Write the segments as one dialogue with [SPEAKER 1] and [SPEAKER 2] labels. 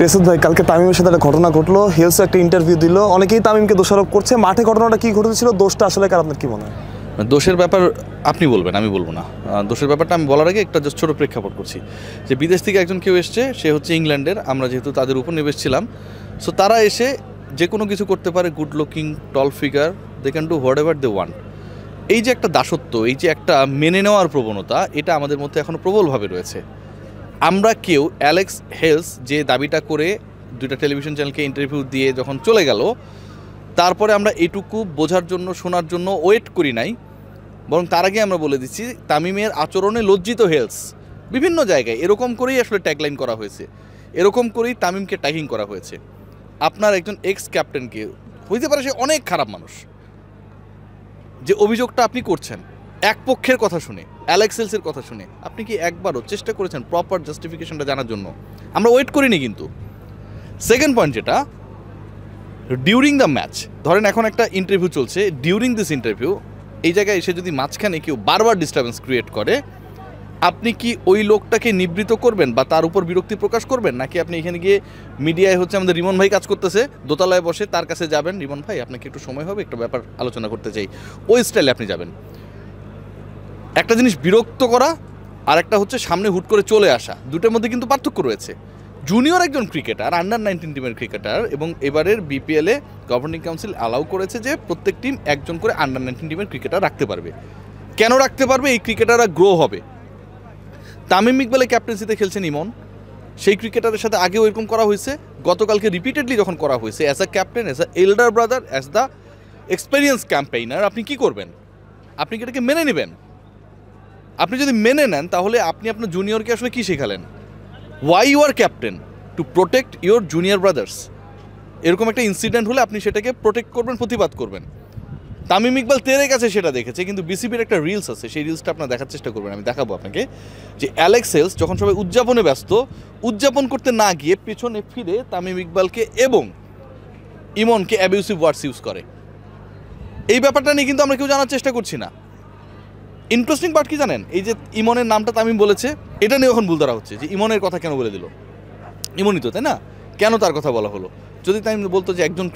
[SPEAKER 1] রেসাত ভাই, কালকে তামিমের সাথে একটা ঘটনা ঘটলো। হেলসও একটা ইন্টারভিউ দিল, অনেকেই তামিমকে দোষারোপ করছে। মাঠে ঘটনাটা কি ঘটেছিল, দোষটা আসলে কার, আপনার কি মনে হয়?
[SPEAKER 2] দোষের ব্যাপার আপনি বলবেন, আমি বলবো না। দোষের ব্যাপারটা আমি বলার আগে একটা জাস্ট ছোটো প্রেক্ষাপট করছি যে বিদেশ থেকে একজন কেউ এসছে, সে হচ্ছে ইংল্যান্ডের। আমরা যেহেতু তাদের উপর নিবেশ ছিলাম, সো তারা এসে যে কোনো কিছু করতে পারে, good looking, tall figure, they can do whatever they want. এই যে একটা দাসত্ব, এই যে একটা মেনে নেওয়ার প্রবণতা, এটা আমাদের মধ্যে এখনও প্রবলভাবে রয়েছে। আমরা কেউ অ্যালেক্স হেলস যে দাবিটা করে দুইটা টেলিভিশন চ্যানেলকে ইন্টারভিউ দিয়ে যখন চলে গেল, তারপরে আমরা এটুকু বোঝার জন্য, শোনার জন্য ওয়েট করি নাই। বরং তার আগে আমরা বলে দিচ্ছি তামিমের আচরণে লজ্জিত হেলস। বিভিন্ন জায়গায় এরকম করেই আসলে ট্যাগলাইন করা হয়েছে, এরকম করেই তামিমকে ট্যাগিং করা হয়েছে। আপনার একজন এক্স ক্যাপ্টেনকে, হইতে পারে সে অনেক খারাপ মানুষ, যে অভিযোগটা আপনি করছেন এক পক্ষের কথা শুনে, অ্যালেক্স হেলসের কথা শুনে, আপনি কি একবারও চেষ্টা করেছেন প্রপার জাস্টিফিকেশনটা জানার জন্য? আমরা ওয়েট করিনি। কিন্তু সেকেন্ড পয়েন্ট যেটা, ডিউরিং দ্য ম্যাচ, ধরেন এখন একটা ইন্টারভিউ চলছে, ডিউরিং দিস ইন্টারভিউ এই জায়গায় এসে যদি মাঝখানে কেউ বারবার ডিস্টার্বেন্স ক্রিয়েট করে, আপনি কি ওই লোকটাকে নিবৃত করবেন বা তার উপর বিরক্তি প্রকাশ করবেন? নাকি আপনি এখানে গিয়ে মিডিয়ায় হচ্ছে আমাদের রিমন ভাই কাজ করতেছে, দোতলায় বসে তার কাছে যাবেন, রিমন ভাই আপনাকে একটু সময় হবে, একটা ব্যাপার আলোচনা করতে চাই, ওই স্টাইলে আপনি যাবেন? একটা জিনিস বিরক্ত করা, আর একটা হচ্ছে সামনে হুট করে চলে আসা, দুটোর মধ্যে কিন্তু পার্থক্য রয়েছে। জুনিয়র একজন ক্রিকেটার, আন্ডার-19 টিমের ক্রিকেটার, এবং এবারের বিপিএলে গভর্নিং কাউন্সিল অ্যালাউ করেছে যে প্রত্যেক টিম একজন করে আন্ডার-19 টিমের ক্রিকেটার রাখতে পারবে। কেন রাখতে পারবে? এই ক্রিকেটাররা গ্রো হবে। তামিম ইকবালের ক্যাপ্টেন্সিতে খেলছেন ইমন, সেই ক্রিকেটারের সাথে আগেও এরকম করা হয়েছে, গতকালকে রিপিটেডলি যখন করা হয়েছে। As a captain, as a elder brother, as the experience campaigner, আপনি কি করবেন? আপনি কি এটাকে মেনে নেবেন? আপনি যদি মেনে নেন, তাহলে আপনি আপনার জুনিয়রকে আসলে কী শেখালেন? Why you are captain? To protect your junior brothers. এরকম একটা ইনসিডেন্ট হলে আপনি সেটাকে প্রোটেক্ট করবেন, প্রতিবাদ করবেন। তামিম ইকবাল তেরে গেছে সেটা দেখেছে, কিন্তু বিসিবির একটা রিলস আছে, সেই রিলসটা আপনার দেখার চেষ্টা করবেন। আমি দেখাবো আপনাকে যে অ্যালেক্স হেলস যখন সবাই উদযাপনে ব্যস্ত, উদযাপন করতে না গিয়ে পেছনে ফিরে তামিম ইকবালকে এবং ইমনকে অ্যাবিউসিভ ওয়ার্ডস ইউজ করে। এই ব্যাপারটা নিয়ে কিন্তু আমরা কেউ জানার চেষ্টা করছি না। ইন্টারেস্টিং পার্ট কি জানেন? এই যে ইমনের নামটা তামিম বলেছে, এটা নিয়ে এখন ভুল ধরা হচ্ছে যে ইমনের কথা কেন বলে দিল। ইমনই তো, তাই না? কেন তার কথা বলা হলো? যদি তামিম বলতো যে একজন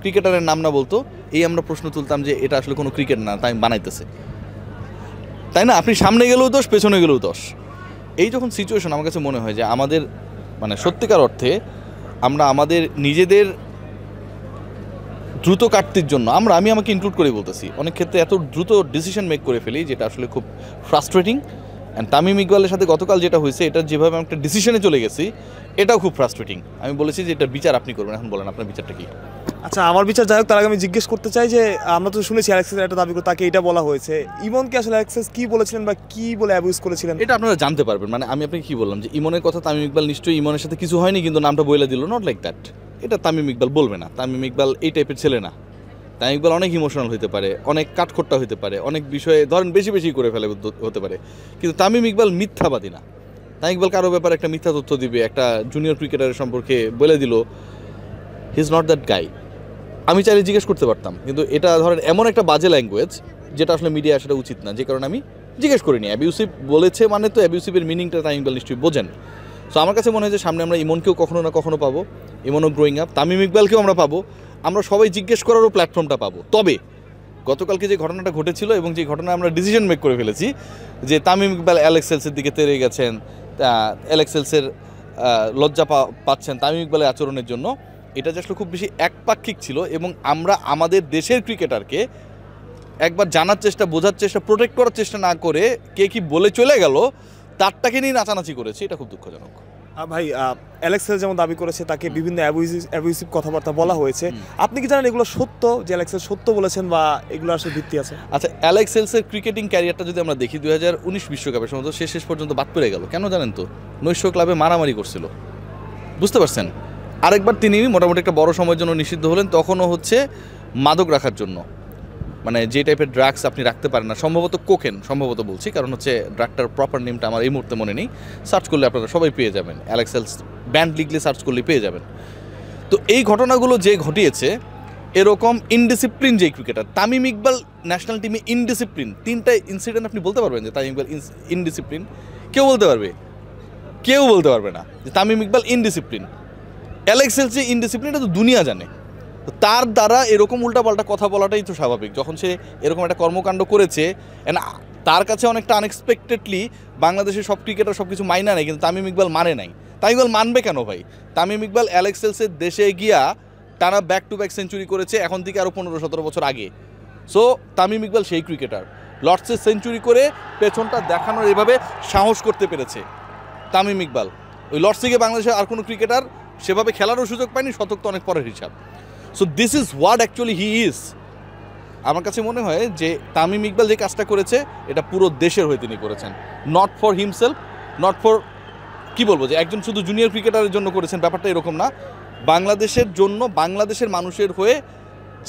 [SPEAKER 2] ক্রিকেটারের নাম না বলতো, এই আমরা প্রশ্ন তুলতাম যে এটা আসলে কোনো ক্রিকেট না, তামিম বানাইতেছে, তাই না? আপনি সামনে গেলেও দোষ, পেছনে গেলেও দোষ। এই যখন সিচুয়েশন, আমার কাছে মনে হয় যে আমাদের সত্যিকার অর্থে আমরা আমাদের নিজেদের দ্রুত কাটতির জন্য আমি আমাকে ইনক্লুড করে বলতেছি, অনেক ক্ষেত্রে এত দ্রুত ডিসিশন মেক করে ফেলি, যেটা আসলে খুব ফ্রাস্ট্রেটিং। অ্যান্ড তামিম ইকবালের সাথে গতকাল যেটা হয়েছে, এটা যেভাবে আমি একটা ডিসিশনে চলে গেছি, এটাও খুব ফ্রাস্ট্রেটিং। আমি বলেছি যে এটার বিচার আপনি করবেন। এখন বলেন আপনার বিচারটা কি?
[SPEAKER 1] আচ্ছা, আমার বিচার যাই হোক, তার আগে আমি জিজ্ঞেস করতে চাই যে আমরা তো শুনেছি অ্যালেক্সের একটা দাবি করে তাকে এটা বলা হয়েছে, ইমনকে আসলে অ্যালেক্সেস কি বলেছিলেন বা কি বলে অ্যাবিউজ করেছিলেন,
[SPEAKER 2] এটা আপনারা জানতে পারবেন। আমি আপনাকে কি বললাম যে ইমনের কথা তামিম ইকবাল নিশ্চয়ই ইমনের সাথে কিছু হয়নি, কিন্তু নামটা বলে দিল, নট লাইক দ্যাট। এটা তামিম ইকবাল বলবে না। তামিম ইকবাল এই টাইপের ছেলে না। তামিম ইকবাল অনেক ইমোশনাল হতে পারে, অনেক কাঠখোট্টা হতে পারে, অনেক বিষয়ে ধরেন বেশি করে ফেলে হতে পারে, কিন্তু তামিম ইকবাল মিথ্যাবাদী না। তামিম ইকবাল কারো ব্যাপারে একটা মিথ্যা তথ্য দিবে, একটা জুনিয়র ক্রিকেটারের সম্পর্কে বলে দিল, he is not that guy. আমি চাইলে জিজ্ঞেস করতে পারতাম, কিন্তু এটা ধরেন এমন একটা বাজে ল্যাঙ্গুয়েজ যেটা আসলে মিডিয়া আসাটা উচিত না, যে কারণে আমি জিজ্ঞেস করিনি। অ্যাবিউসিভ বলেছে মানে তো অ্যাবিউসিভের মিনিংটা তামিম ইকবাল নিশ্চয়ই বোঝেন। সো আমার কাছে মনে হয় যে সামনে আমরা ইমনকেও কখনো না কখনো পাবো, ইমনও গ্রোয়িং আপ, তামিম ইকবালকেও আমরা পাবো, আমরা সবাই জিজ্ঞেস করারও প্ল্যাটফর্মটা পাবো। তবে গতকালকে যে ঘটনাটা ঘটেছিল এবং যে ঘটনা আমরা ডিসিশন মেক করে ফেলেছি যে তামিম ইকবাল অ্যালেক্স হেলসের দিকে তেরে গেছেন, অ্যালেক্স হেলসের লজ্জা পাচ্ছেন তামিম ইকবালের আচরণের জন্য, এটা যে আসলে খুব বেশি একপাক্ষিক ছিল। এবং আমরা আমাদের দেশের ক্রিকেটারকে একবার জানার চেষ্টা, বোঝার চেষ্টা, প্রোটেক্ট করার চেষ্টা না করে কে কি বলে চলে গেল তারটাকে নিয়ে নাচানাচি করেছি, এটা খুব দুঃখজনক।
[SPEAKER 1] ভাই, অ্যালেক্স হেলস যেমন দাবি করেছে তাকে বিভিন্ন অ্যাবিউসিভ কথাবার্তা বলা হয়েছে, আপনি কি জানেন এগুলো সত্য, যে অ্যালেক্স হেলস সত্য বলেছেন বা এগুলো আসলে ভিত্তি আছে?
[SPEAKER 2] আচ্ছা, অ্যালেক্স হেলসের ক্রিকেটিং ক্যারিয়ারটা যদি আমরা দেখি, 2019 বিশ্বকাপের সম্ভবত শেষ পর্যন্ত বাদ পড়ে গেল। কেন জানেন তো? নৈশ ক্লাবে মারামারি করছিল, বুঝতে পারছেন? আরেকবার তিনি মোটামুটি একটা বড় সময়ের জন্য নিষিদ্ধ হলেন, তখনও হচ্ছে মাদক রাখার জন্য, যে টাইপের ড্রাগস আপনি রাখতে পারেন না, সম্ভবত কোকেন, সম্ভবত বলছি, কারণ হচ্ছে ড্রাগটার প্রপার নেমটা আমার এই মুহূর্তে মনে নেই। সার্চ করলে আপনারা সবাই পেয়ে যাবেন, অ্যালেক্স হেলস ব্যান্ড লিগলে সার্চ করলে পেয়ে যাবেন। তো এই ঘটনাগুলো যে ঘটিয়েছে, এরকম ইনডিসিপ্লিন যে ক্রিকেটার, তামিম ইকবাল ন্যাশনাল টিমে ইনডিসিপ্লিন, 3টা ইনসিডেন্ট আপনি বলতে পারবেন যে তামিম ইকবাল ইনডিসিপ্লিন? কেউ বলতে পারবে? কেউ বলতে পারবে না যে Tamim Iqbal indiscipline. Alex Hales যে ইনডিসিপ্লিন এটা তো দুনিয়া জানে। তো তার দ্বারা এরকম উল্টাপাল্টা কথা বলাটাই তো স্বাভাবিক, যখন সে এরকম একটা কর্মকাণ্ড করেছে। অ্যান্ড তার কাছে অনেকটা আনএক্সপেক্টেডলি বাংলাদেশের সব ক্রিকেটার সব কিছু মাইনা নেয়, কিন্তু তামিম ইকবাল মানে নাই। তামিম ইকবাল মানবে কেন ভাই? তামিম ইকবাল অ্যালেক্স হেলসের দেশে গিয়া টানা ব্যাক টু ব্যাক সেঞ্চুরি করেছে এখন থেকে আরও 15-17 বছর আগে। সো তামিম ইকবাল সেই ক্রিকেটার, লর্ডসে সেঞ্চুরি করে পেছনটা দেখানোর এভাবে সাহস করতে পেরেছে তামিম ইকবাল। ওই লর্ডসে গিয়ে বাংলাদেশের আর কোনো ক্রিকেটার সেভাবে খেলারও সুযোগ পায়নি, শতক তো অনেক পরের হিসাব। So this is what actually he is. আমার কাছে মনে হয় যে তামিম ইকবাল যে কাজটা করেছে এটা পুরো দেশের হয়ে তিনি করেছেন, not for himself, not for কি বলবো যে একজন শুধু জুনিয়র ক্রিকেটারের জন্য করেছেন, ব্যাপারটা এরকম না। বাংলাদেশের জন্য, বাংলাদেশের মানুষের হয়ে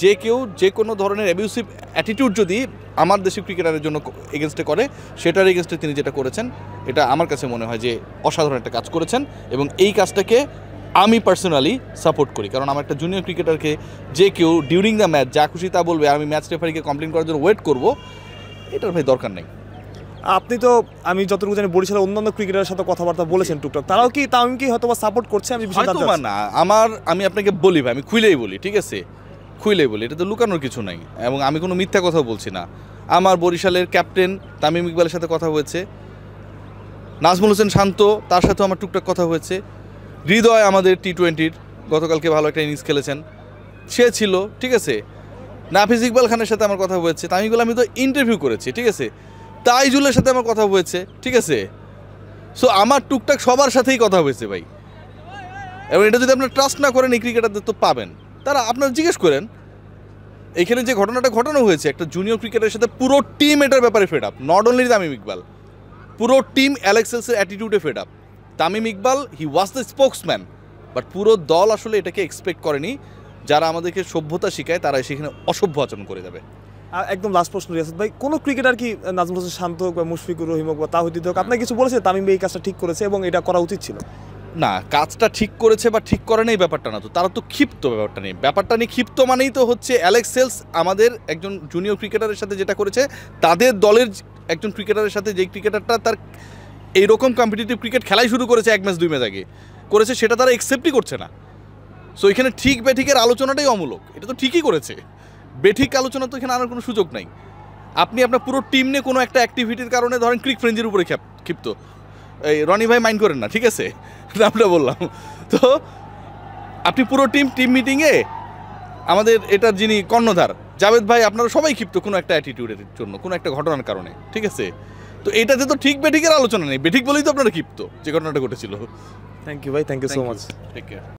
[SPEAKER 2] যে কেউ যে কোনো ধরনের অ্যাবিউসিভ অ্যাটিটিউড যদি আমার দেশের ক্রিকেটারের জন্য এগেনস্টে করে, সেটার এগেনস্টে তিনি যেটা করেছেন এটা আমার কাছে মনে হয় যে অসাধারণ একটা কাজ করেছেন। এবং এই কাজটাকে আমি পার্সোনালি সাপোর্ট করি, কারণ আমার একটা জুনিয়র ক্রিকেটারকে যে কেউ ডিউরিং দ্য ম্যাচ যা খুশি তা বলবে, আমি ম্যাচ রেফারিকে কমপ্লেন করার জন্য ওয়েট করবো, এটার ভাই দরকার নেই।
[SPEAKER 1] আপনি তো আমি যতটুকু জানি বরিশালের অন্যান্য ক্রিকেটারের সাথে কথাবার্তা বলেছেন টুকটাক, তারাও কি তামিমকে হয়তো সাপোর্ট করছে? আমি বিষয়টা
[SPEAKER 2] হয়তো বা না, আমি আপনাকে বলি ভাই, আমি খুইলেই বলি, ঠিক আছে, খুইলেই বলি, এটা তো লুকানোর কিছু নাই এবং আমি কোনো মিথ্যা কথা বলছি না। আমার বরিশালের ক্যাপ্টেন তামিম ইকবালের সাথে কথা হয়েছে, নাজমুল হোসেন শান্ত তার সাথেও আমার টুকটাক কথা হয়েছে, হৃদয় আমাদের টি-20-র গতকালকে ভালো একটা ইনিংস খেলেছেন, সে ছিল, ঠিক আছে, নাফিজ ইকবাল খানের সাথে আমার কথা হয়েছে, তামিম ইকবাল আমি তো ইন্টারভিউ করেছি, ঠিক আছে, তাইজুলের সাথে আমার কথা হয়েছে, ঠিক আছে। সো আমার টুকটাক সবার সাথেই কথা হয়েছে ভাই। এবং এটা যদি আপনার ট্রাস্ট না করেন এই ক্রিকেটারদের তো পাবেন, তারা আপনারা জিজ্ঞেস করেন। এইখানে যে ঘটনাটা ঘটানো হয়েছে, একটা জুনিয়র ক্রিকেটারের সাথে পুরো টিম এটার ব্যাপারে fed up, not only Tamim Iqbal, পুরো টিম অ্যালেক্স হেলসের অ্যাটিটিউডে fed up. Tamim Iqbal he was the spokesman, but পুরো দল আসলে এটাকে এক্সপেক্ট করেনি। যারা আমাদেরকে সভ্যতা শেখায় তারা সেখানে অসভ্য আচরণ করে যাবে।
[SPEAKER 1] একদম লাস্ট প্রশ্ন রিয়াসাত ভাই, কোনো ক্রিকেটার কি নাজমুল হোসেন শান্ত হোক বা মুশফিকুর রহিম হোক বা তাহিদ হোক আপনার কিছু বলেছে তামিম এই কাজটা ঠিক করেছে এবং এটা করা উচিত ছিল?
[SPEAKER 2] না, কাজটা ঠিক করেছে বা ঠিক করে নেই ব্যাপারটা না, তো তারা তো ক্ষিপ্ত ব্যাপারটা নেই। ব্যাপারটা নিয়ে ক্ষিপ্ত মানেই তো হচ্ছে অ্যালেক্স হেলস আমাদের একজন জুনিয়র ক্রিকেটারের সাথে যেটা করেছে, তাদের দলের একজন ক্রিকেটারের সাথে যে ক্রিকেটারটা তার এইরকম কম্পিটিটিভ ক্রিকেট খেলাই শুরু করেছে 1 ম্যাচ 2 ম্যাচ আগে করেছে, সেটা তারা অ্যাকসেপ্টই করছে না। সো এখানে ঠিক বেঠিকের আলোচনাটাই অমূলক, এটা তো ঠিকই করেছে, বেঠিক আলোচনা তো এখানে আনার কোনো সুযোগ নাই। আপনি আপনার পুরো টিম নিয়ে কোনো একটা অ্যাক্টিভিটির কারণে ধরেন ক্রিক ফ্রেঞ্জের উপরে ক্ষিপ্ত, এই রনি ভাই মাইন্ড করেন না, ঠিক আছে, নামটা বললাম। তো আপনি পুরো টিম মিটিংয়ে আমাদের এটার যিনি কর্ণধার জাভেদ ভাই, আপনারা সবাই ক্ষিপ্ত কোনো একটা অ্যাটিটিউডের জন্য, কোনো একটা ঘটনার কারণে, ঠিক আছে। তো এটাতে তো ঠিক বেঠিকের আলোচনা নেই, বেঠিক বলেই তো আপনারা ক্ষিপ্ত যে ঘটনাটা ঘটেছিল।
[SPEAKER 1] থ্যাংক ইউ ভাই, thank you so much,
[SPEAKER 2] take care.